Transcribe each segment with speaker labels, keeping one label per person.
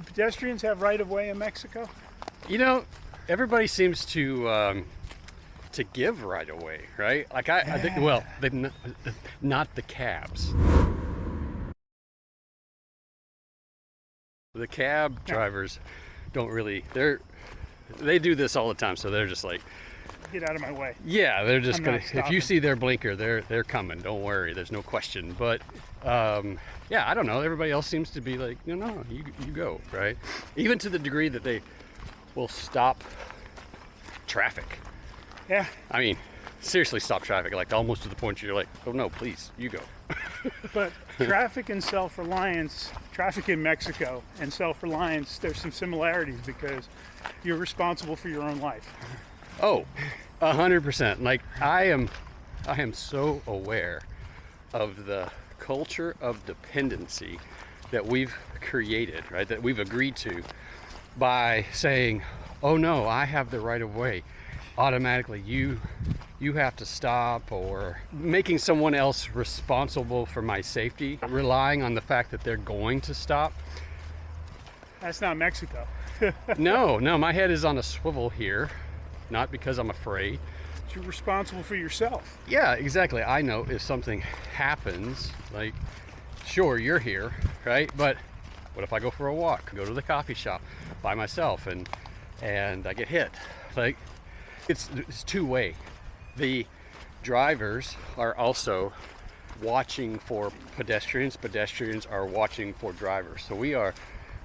Speaker 1: pedestrians have right of way in Mexico?
Speaker 2: You know, everybody seems to give right away, right? Like I think, well, not the cabs. The cab drivers don't really. They do this all the time, so they're just like,
Speaker 1: get out of my way.
Speaker 2: Yeah, they're just gonna. If you see their blinker, they're coming. Don't worry, there's no question. But yeah, I don't know. Everybody else seems to be like, no, you go, right? Even to the degree that they will stop traffic.
Speaker 1: Yeah.
Speaker 2: I mean, seriously, stop traffic. Like almost to the point you're like, oh no, please, you go.
Speaker 1: But traffic and self-reliance, traffic in Mexico and self-reliance, there's some similarities because you're responsible for your own life.
Speaker 2: Oh, 100%. Like I am so aware of the culture of dependency that we've created, right? That we've agreed to by saying, oh no, I have the right of way. Automatically you have to stop, or making someone else responsible for my safety, relying on the fact that they're going to stop.
Speaker 1: That's not Mexico.
Speaker 2: No, my head is on a swivel here, not because I'm afraid.
Speaker 1: You're responsible for yourself.
Speaker 2: Yeah, exactly. I know if something happens, like, sure, you're here, right? But what if I go for a walk, go to the coffee shop by myself and I get hit? Like, it's two-way. The drivers are also watching for pedestrians. Pedestrians are watching for drivers. So we're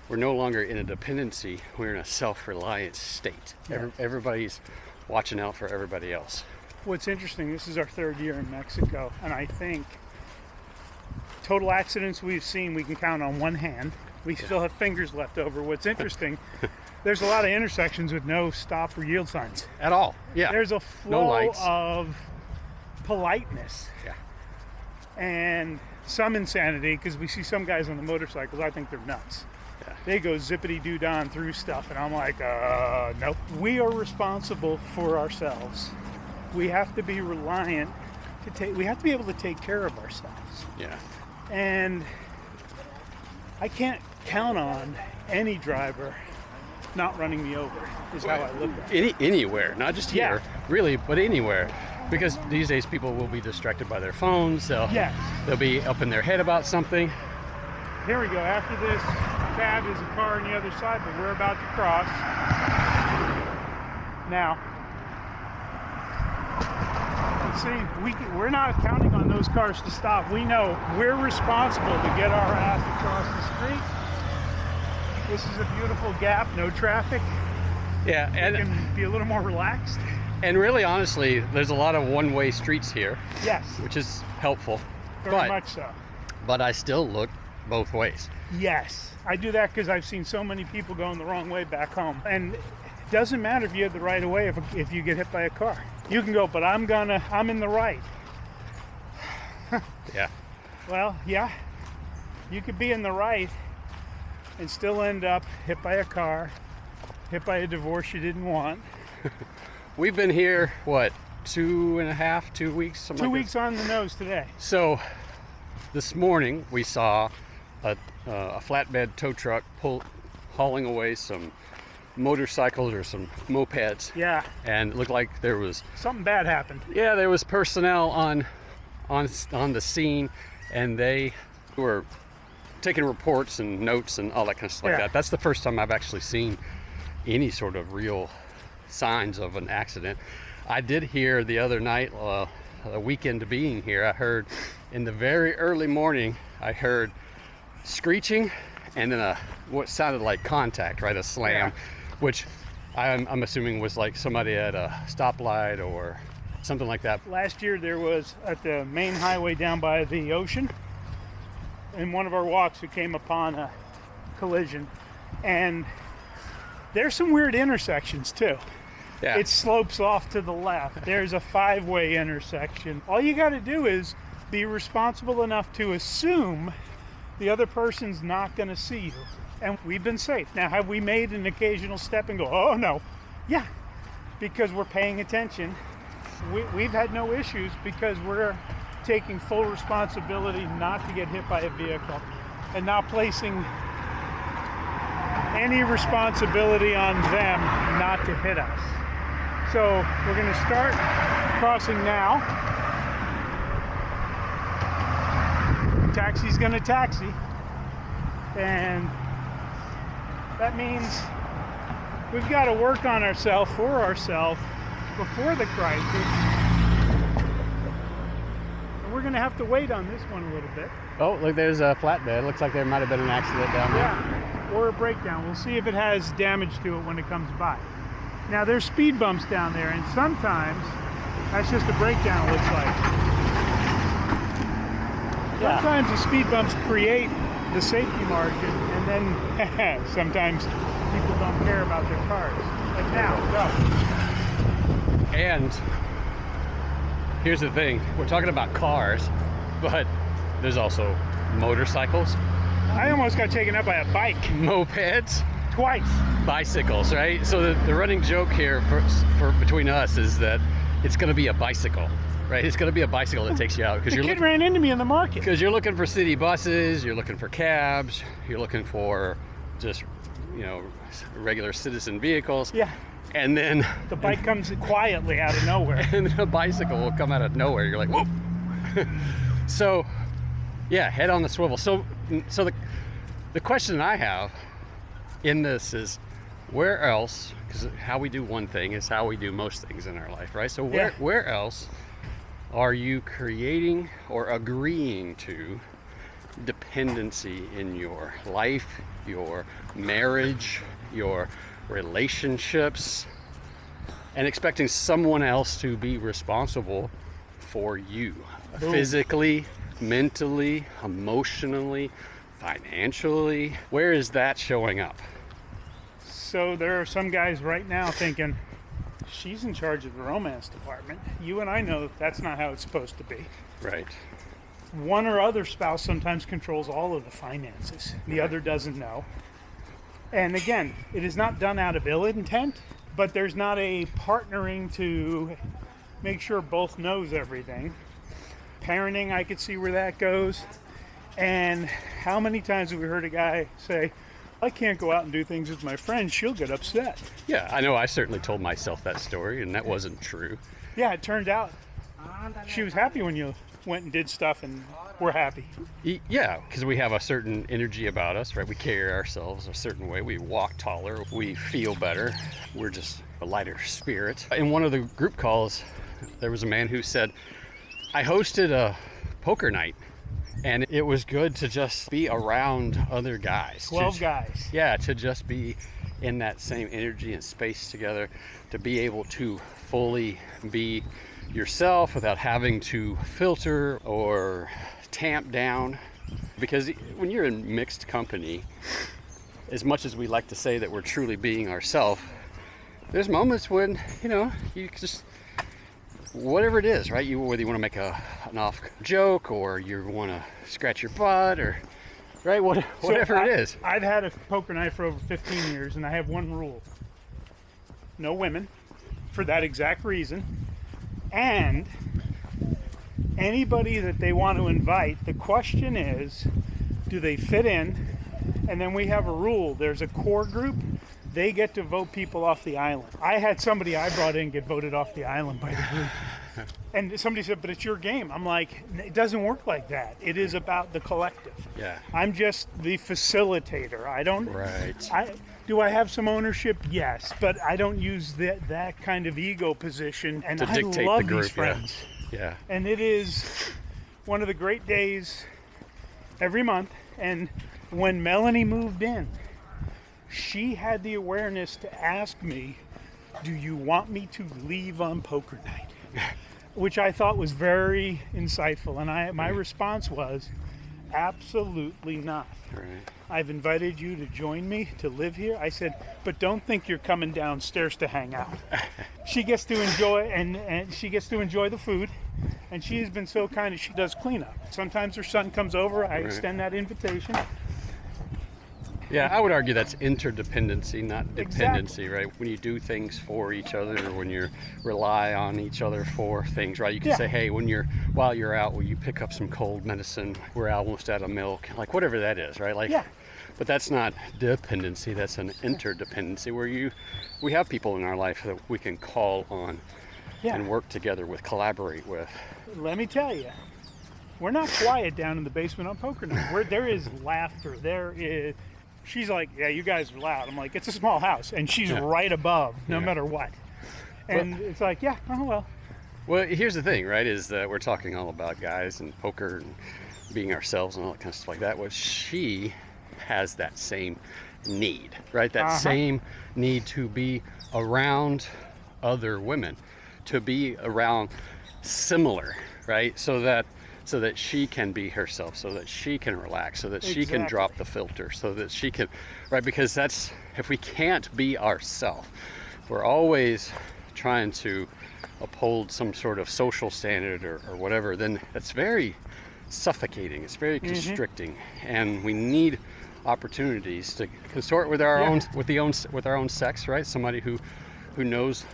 Speaker 2: no longer in a dependency. We're in a self-reliance state.
Speaker 1: Yeah.
Speaker 2: Everybody's watching out for everybody else.
Speaker 1: What's interesting, this is our third year in Mexico, and I think total accidents we've seen we can count on one hand. We still have fingers left over. What's interesting, there's a lot of intersections with no stop or yield signs.
Speaker 2: At all. Yeah.
Speaker 1: There's a flow of politeness.
Speaker 2: Yeah.
Speaker 1: And some insanity, because we see some guys on the motorcycles, I think they're nuts.
Speaker 2: Yeah.
Speaker 1: They go zippity-doo-dah through stuff, and I'm like, nope. We are responsible for ourselves. We have to be reliant we have to be able to take care of ourselves.
Speaker 2: Yeah.
Speaker 1: And I can't count on any driver not running me over, is how I look at it.
Speaker 2: Anywhere, not just here, really, but anywhere. Because these days people will be distracted by their phones. They'll be up in their head about something.
Speaker 1: Here we go. After this cab is a car on the other side, but we're about to cross. Now, see, we're not counting on those cars to stop. We know we're responsible to get our ass across the street. This is a beautiful gap, no traffic.
Speaker 2: Yeah, and
Speaker 1: we can be a little more relaxed.
Speaker 2: And really, honestly, there's a lot of one-way streets here.
Speaker 1: Yes.
Speaker 2: Which is helpful.
Speaker 1: Very much so.
Speaker 2: But I still look both ways.
Speaker 1: Yes. I do that because I've seen so many people going the wrong way back home. And it doesn't matter if you have the right of way if you get hit by a car. You can go, but I'm in the right.
Speaker 2: Yeah.
Speaker 1: Well, yeah. You could be in the right and still end up hit by a car, hit by a divorce you didn't want.
Speaker 2: We've been here, what, 2 weeks?
Speaker 1: 2 weeks on the nose today.
Speaker 2: So this morning we saw a flatbed tow truck hauling away some motorcycles or some mopeds.
Speaker 1: Yeah.
Speaker 2: And it looked like there was
Speaker 1: something bad happened.
Speaker 2: Yeah, there was personnel on the scene, and they were taking reports and notes and all that kind of stuff like that. That's the first time I've actually seen any sort of real signs of an accident. I did hear the other night, the weekend being here, I heard in the very early morning, I heard screeching and then what sounded like contact, right? A slam, which I'm assuming was like somebody at a stoplight or something like that.
Speaker 1: Last year there was at the main highway down by the ocean, in one of our walks we came upon a collision, and there's some weird intersections too. Yeah. It slopes off to the left. There's a 5-way intersection. All you got to do is be responsible enough to assume the other person's not going to see you. And we've been safe. Now, have we made an occasional step and go, oh no? Yeah, because we're paying attention. We've had no issues because we're taking full responsibility not to get hit by a vehicle and not placing any responsibility on them not to hit us. So we're going to start crossing now. Taxi's going to taxi. And that means we've got to work on ourselves for ourselves before the crisis. And we're going to have to wait on this one a little bit.
Speaker 2: Oh, look, there's a flatbed. Looks like there might have been an accident down there.
Speaker 1: Yeah, or a breakdown. We'll see if it has damage to it when it comes by. Now, there's speed bumps down there, and sometimes that's just a breakdown, it looks like.
Speaker 2: Yeah.
Speaker 1: Sometimes the speed bumps create the safety margin, and then sometimes people don't care about their cars. Like now, go.
Speaker 2: And here's the thing, we're talking about cars, but there's also motorcycles,
Speaker 1: I almost got taken up by a bike
Speaker 2: mopeds,
Speaker 1: twice.
Speaker 2: bicycles, right? So the running joke here for between us is that it's going to be a bicycle, right? It's going to be a bicycle that takes you out because
Speaker 1: The kid ran into me in the market.
Speaker 2: because you're looking for city buses, you're looking for cabs, you're looking for just, you know, regular citizen vehicles.
Speaker 1: Yeah,
Speaker 2: And then
Speaker 1: the bike comes quietly out of nowhere.
Speaker 2: and then a bicycle will come out of nowhere. You're like, whoa. So, yeah, head on the swivel. So the question I have in this is, where else? Because how we do one thing is how we do most things in our life, right? So where else are you creating or agreeing to dependency in your life, your marriage, your relationships, and expecting someone else to be responsible for you?
Speaker 1: Boom.
Speaker 2: Physically, mentally, emotionally, financially? Where is that showing up?
Speaker 1: So there are some guys right now thinking, she's in charge of the romance department. You and I know that's not how it's supposed to be.
Speaker 2: Right.
Speaker 1: One or other spouse sometimes controls all of the finances. The other doesn't know. And again, it is not done out of ill intent, but there's not a partnering to make sure both knows everything. Parenting, I could see where that goes. And how many times have we heard a guy say, I can't go out and do things with my friends, she'll get upset.
Speaker 2: Yeah, I know I certainly told myself that story, and that wasn't true.
Speaker 1: Yeah, it turned out she was happy when you went and did stuff, and we're happy.
Speaker 2: Yeah, because we have a certain energy about us, right? We carry ourselves a certain way. We walk taller. We feel better. We're just a lighter spirit. In one of the group calls, there was a man who said, I hosted a poker night, and it was good to just be around other guys.
Speaker 1: 12 guys.
Speaker 2: Yeah, to just be in that same energy and space together, to be able to fully be yourself without having to filter or tamp down. Because when you're in mixed company, as much as we like to say that we're truly being ourselves, there's moments when, you know, you just, whatever it is, right? Whether you want to make an off joke or you want to scratch your butt or, right? Whatever it is.
Speaker 1: I've had a poker night for over 15 years, and I have one rule. No women, for that exact reason. And anybody that they want to invite, the question is, do they fit in? And then we have a rule. There's a core group. They get to vote people off the island. I had somebody I brought in get voted off the island by the group. And somebody said, but it's your game. I'm like, it doesn't work like that. It is about the collective.
Speaker 2: Yeah.
Speaker 1: I'm just the facilitator. I don't.
Speaker 2: Right.
Speaker 1: Do I have some ownership? Yes, but I don't use that kind of ego position. And
Speaker 2: To
Speaker 1: I
Speaker 2: dictate
Speaker 1: love
Speaker 2: the group,
Speaker 1: these friends.
Speaker 2: Yeah.
Speaker 1: And it is one of the great days every month. And when Melanie moved in, she had the awareness to ask me, do you want me to leave on poker night? Which I thought was very insightful. And my response was, absolutely not.
Speaker 2: Right.
Speaker 1: I've invited you to join me to live here. I said, but don't think you're coming downstairs to hang out. She gets to enjoy and she gets to enjoy the food. And she has been so kind that she does cleanup. Sometimes her son comes over. I extend that invitation.
Speaker 2: Yeah, I would argue that's interdependency, not dependency,
Speaker 1: Exactly.
Speaker 2: right? When you do things for each other, or when you rely on each other for things, right? You can
Speaker 1: Yeah.
Speaker 2: say, hey, while you're out, will you pick up some cold medicine? We're almost out of milk, like whatever that is, right? Like,
Speaker 1: Yeah.
Speaker 2: But that's not dependency, that's an interdependency where we have people in our life that we can call on and work together with, collaborate with.
Speaker 1: Let me tell you, we're not quiet down in the basement on poker night. There is laughter. She's like, yeah, you guys are loud. I'm like, it's a small house, and she's right above, no matter what. And it's like, yeah, oh well.
Speaker 2: Well, here's the thing, right, is that we're talking all about guys and poker and being ourselves and all that kind of stuff like that. Well, she has that same need, right? That same need to be around other women, to be around similar, right? So that she can be herself, so that she can relax, so that she can drop the filter, so that she can, right? Because if we can't be ourselves, we're always trying to uphold some sort of social standard or whatever, then that's very suffocating. It's very constricting, and we need opportunities to consort with our own sex, right? Somebody who knows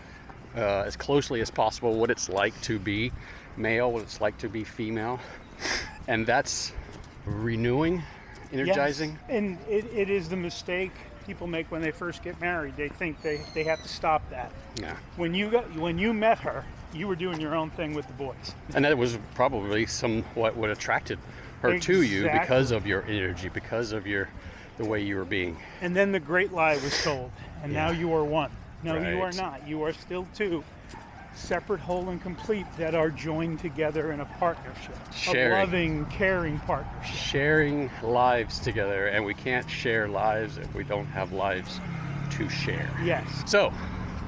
Speaker 2: as closely as possible what it's like to be male, what it's like to be female, and that's renewing, energizing.
Speaker 1: Yes. And it is the mistake people make when they first get married. They think they have to stop that.
Speaker 2: Yeah.
Speaker 1: When you met her, you were doing your own thing with the boys.
Speaker 2: And that was probably somewhat what attracted her to you, because of your energy, because of the way you were being.
Speaker 1: And then the great lie was told, and now you are one. No, you are not. You are still two, separate, whole, and complete, that are joined together in a partnership, a loving, caring partnership.
Speaker 2: Sharing lives together, and we can't share lives if we don't have lives to share.
Speaker 1: Yes.
Speaker 2: So,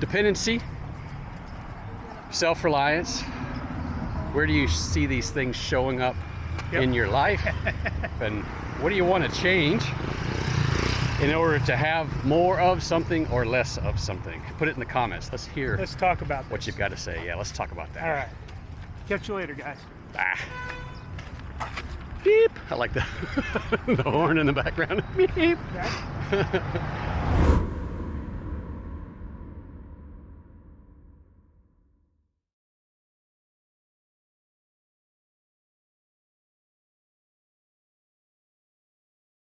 Speaker 2: dependency, self-reliance, where do you see these things showing up in your life? And what do you want to change in order to have more of something or less of something? Put it in the comments. Let's
Speaker 1: talk about
Speaker 2: what you've got to say. Yeah, let's talk about that.
Speaker 1: All right. Catch you later, guys.
Speaker 2: Bye. Beep. I like the horn in the background. Beep.